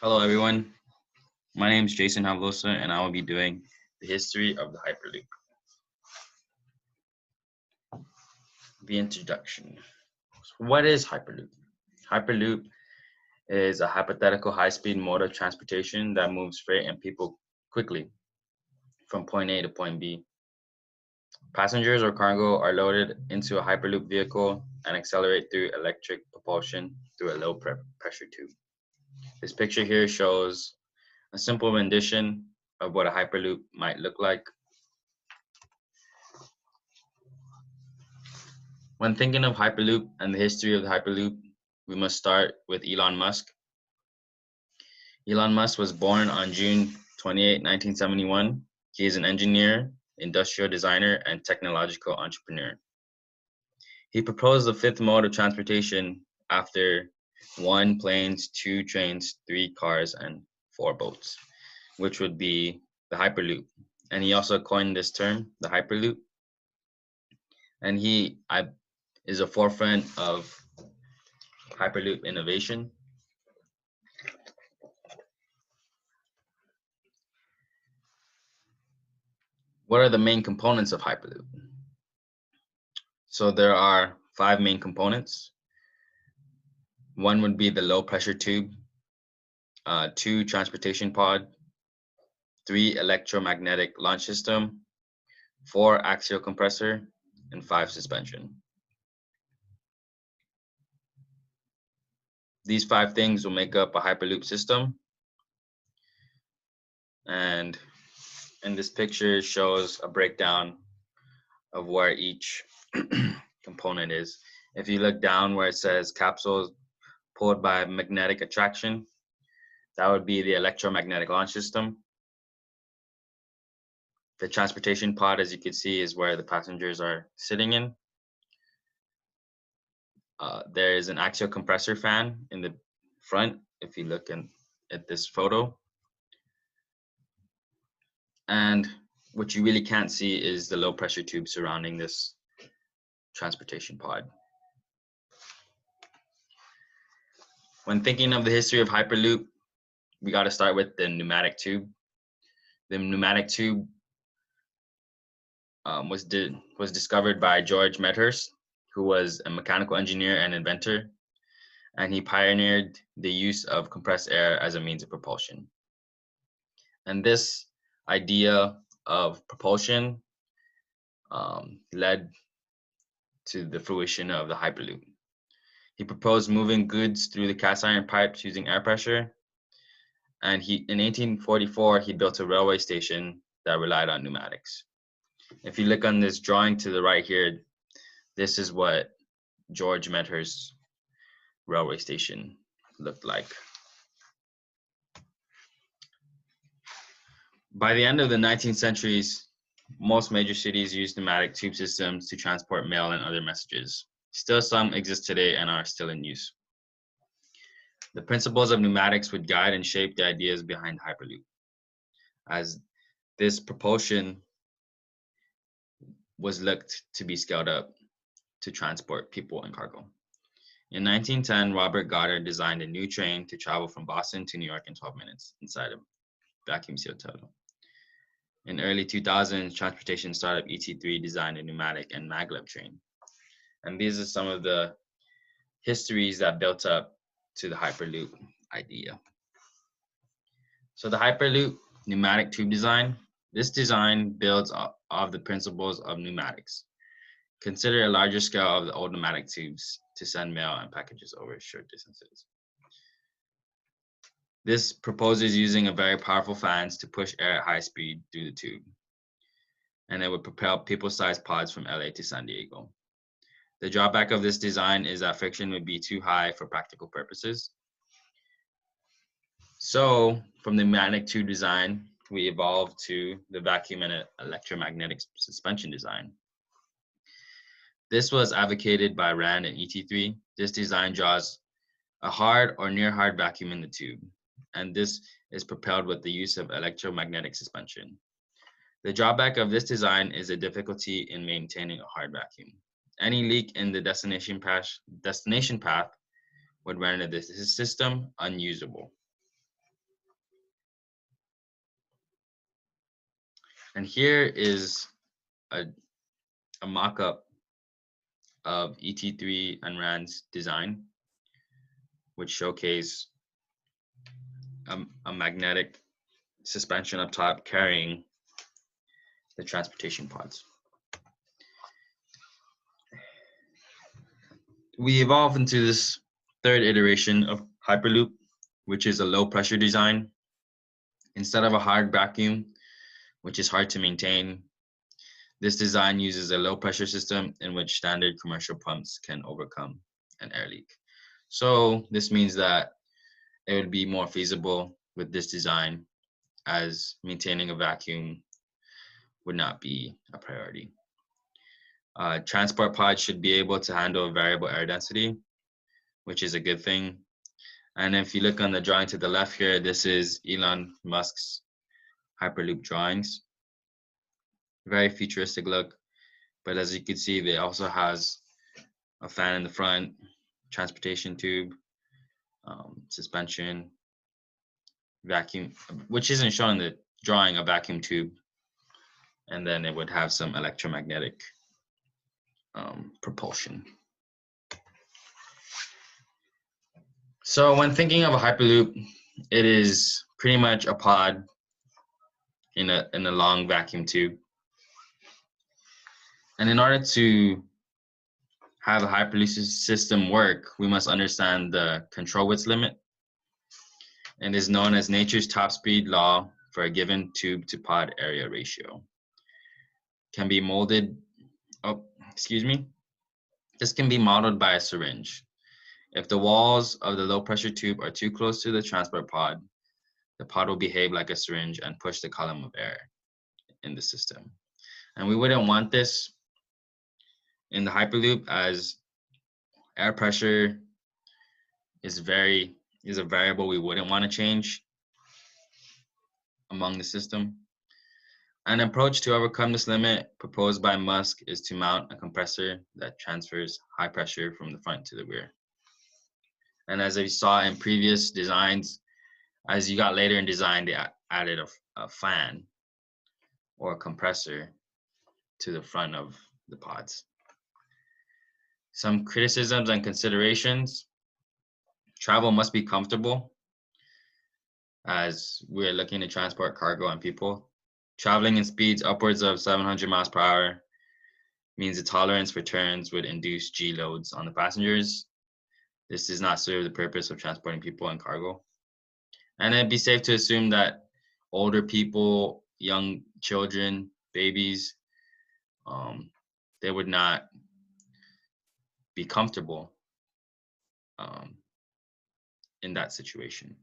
Hello, everyone. My name is Jason Havlosa, and I will be doing the history of the Hyperloop. The introduction. What is Hyperloop? Hyperloop is a hypothetical high-speed mode of transportation that moves freight and people quickly from point A to point B. Passengers or cargo are loaded into a Hyperloop vehicle and accelerate through electric propulsion through a low-pressure tube. This picture here shows a simple rendition of what a Hyperloop might look like. When thinking of Hyperloop and the history of the Hyperloop, we must start with Elon Musk. Elon Musk was born on June 28, 1971. He is an engineer, industrial designer, and technological entrepreneur. He proposed the fifth mode of transportation after 1 planes, 2 trains, 3 cars, and 4 boats, which would be the Hyperloop. And he also coined this term, the Hyperloop. And he is a forefront of Hyperloop innovation. What are the main components of Hyperloop? So there are 5 main components. One would be the low pressure tube, 2 transportation pod, 3 electromagnetic launch system, 4 axial compressor, and 5 suspension. These 5 things will make up a Hyperloop system. And in this picture shows a breakdown of where each component is. If you look down where it says capsules pulled by magnetic attraction, that would be the electromagnetic launch system. The transportation pod, as you can see, is where the passengers are sitting in. There is an axial compressor fan in the front, if you look at this photo. And what you really can't see is the low pressure tube surrounding this transportation pod. When thinking of the history of Hyperloop, we got to start with the pneumatic tube. The pneumatic tube was discovered by George Medhurst, who was a mechanical engineer and inventor, and he pioneered the use of compressed air as a means of propulsion. And this idea of propulsion led to the fruition of the Hyperloop. He proposed moving goods through the cast iron pipes using air pressure, and in 1844 he built a railway station that relied on pneumatics. If you look on this drawing to the right here, this is what George Medhurst's railway station looked like. By the end of the 19th centuries, most major cities used pneumatic tube systems to transport mail and other messages. Still, some exist today and are still in use. The principles of pneumatics would guide and shape the ideas behind Hyperloop, as this propulsion was looked to be scaled up to transport people and cargo. In 1910, Robert Goddard designed a new train to travel from Boston to New York in 12 minutes inside a vacuum sealed tunnel. In early 2000s, transportation startup ET3 designed a pneumatic and maglev train. And these are some of the histories that built up to the Hyperloop idea. So the Hyperloop pneumatic tube design, this design builds off the principles of pneumatics. Consider a larger scale of the old pneumatic tubes to send mail and packages over short distances. This proposes using a very powerful fans to push air at high speed through the tube, and it would propel people-sized pods from LA to San Diego. The drawback of this design is that friction would be too high for practical purposes. So from the pneumatic tube design, we evolved to the vacuum and electromagnetic suspension design. This was advocated by Rand and ET3. This design draws a hard or near hard vacuum in the tube, and this is propelled with the use of electromagnetic suspension. The drawback of this design is the difficulty in maintaining a hard vacuum. Any leak in the destination path would render this system unusable. And here is a mock-up of ET3 and RAN's design, which showcase a magnetic suspension up top carrying the transportation pods. We evolved into this third iteration of Hyperloop, which is a low pressure design. Instead of a hard vacuum, which is hard to maintain, this design uses a low pressure system in which standard commercial pumps can overcome an air leak. So this means that it would be more feasible with this design, as maintaining a vacuum would not be a priority. Transport pods should be able to handle variable air density, which is a good thing. And if you look on the drawing to the left here, this is Elon Musk's Hyperloop drawings. Very futuristic look, but as you can see, they also has a fan in the front, transportation tube, suspension, vacuum, which isn't shown in the drawing, a vacuum tube, and then it would have some electromagnetic propulsion. So when thinking of a Hyperloop, it is pretty much a pod in a long vacuum tube. And in order to have a Hyperloop system work, we must understand the control width limit. It is known as nature's top speed law for a given tube to pod area ratio. Can be molded, This can be modeled by a syringe. If the walls of the low pressure tube are too close to the transport pod, the pod will behave like a syringe and push the column of air in the system. And we wouldn't want this in the Hyperloop, as air pressure is a variable we wouldn't want to change among the system. An approach to overcome this limit proposed by Musk is to mount a compressor that transfers high pressure from the front to the rear. And as we saw in previous designs, as you got later in design, they added a fan or a compressor to the front of the pods. Some criticisms and considerations. Travel must be comfortable, as we're looking to transport cargo and people. Traveling in speeds upwards of 700 miles per hour means the tolerance for turns would induce G loads on the passengers. This does not serve the purpose of transporting people and cargo. And it'd be safe to assume that older people, young children, babies, they would not be comfortable in that situation.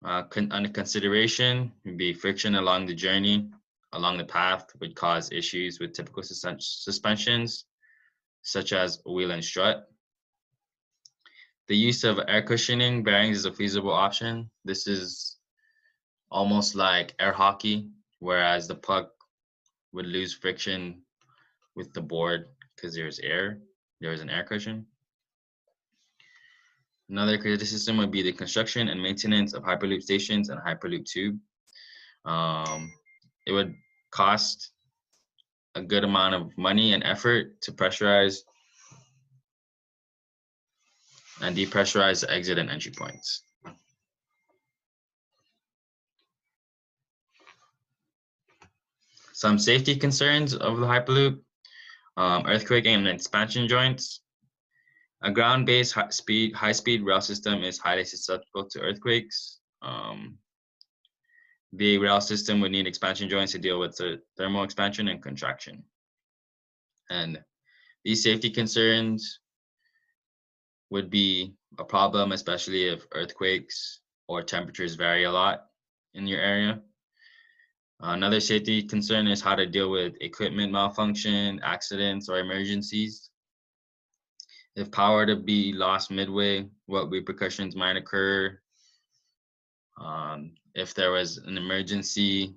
Under consideration would be friction along the journey, along the path would cause issues with typical suspensions, such as wheel and strut. The use of air cushioning bearings is a feasible option. This is almost like air hockey, whereas the puck would lose friction with the board because there is an air cushion. Another criticism would be the construction and maintenance of Hyperloop stations and Hyperloop tube. It would cost a good amount of money and effort to pressurize and depressurize the exit and entry points. Some safety concerns of the Hyperloop, earthquake and expansion joints. A ground-based high-speed rail system is highly susceptible to earthquakes. The rail system would need expansion joints to deal with the thermal expansion and contraction. And these safety concerns would be a problem, especially if earthquakes or temperatures vary a lot in your area. Another safety concern is how to deal with equipment malfunction, accidents, or emergencies. If power to be lost midway, what repercussions might occur? If there was an emergency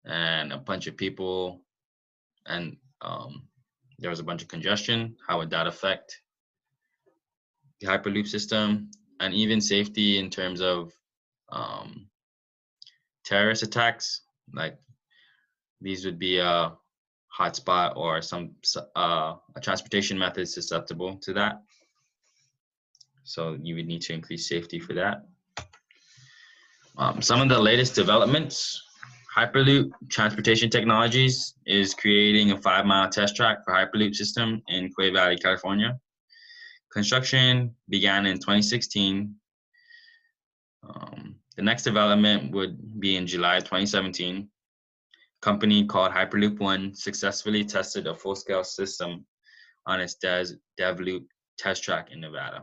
and a bunch of people and there was a bunch of congestion, how would that affect the Hyperloop system? And even safety in terms of terrorist attacks, like These would be a hotspot or a transportation method susceptible to that. So you would need to increase safety for that. Some of the latest developments, Hyperloop Transportation Technologies is creating a 5-mile test track for Hyperloop system in Quay Valley, California. Construction began in 2016. The next development would be in July 2017. A company called Hyperloop One successfully tested a full-scale system on its DevLoop test track in Nevada.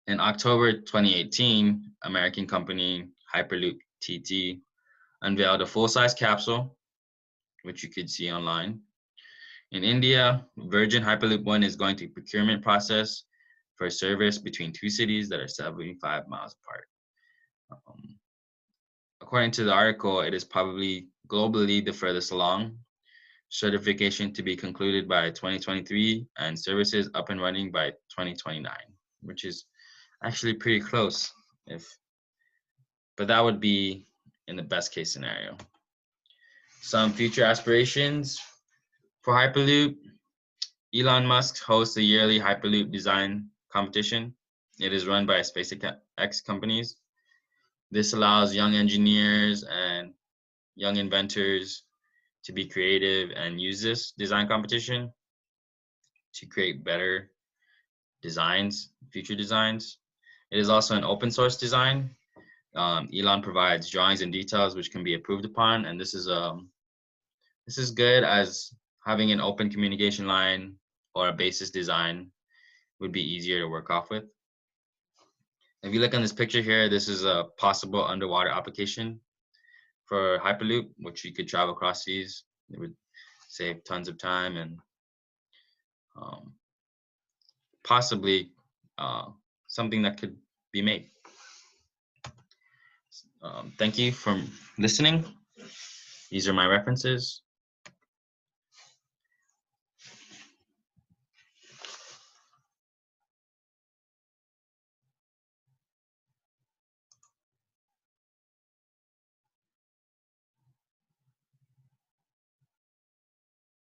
In October 2018, American company Hyperloop TT unveiled a full-size capsule, which you could see online. In India, Virgin Hyperloop One is going through procurement process for a service between two cities that are 75 miles apart. According to the article, it is probably globally the furthest along. Certification to be concluded by 2023 and services up and running by 2029, which is actually pretty close. But that would be in the best case scenario. Some future aspirations for Hyperloop. Elon Musk hosts a yearly Hyperloop design competition. It is run by SpaceX companies. This allows young engineers and young inventors to be creative and use this design competition to create better designs, future designs. It is also an open source design. Elon provides drawings and details which can be approved upon, and this is good as having an open communication line or a basis design would be easier to work off with. If you look on this picture here, this is a possible underwater application for Hyperloop, which you could travel across seas. It would save tons of time and possibly something that could be made. Thank you for listening. These are my references.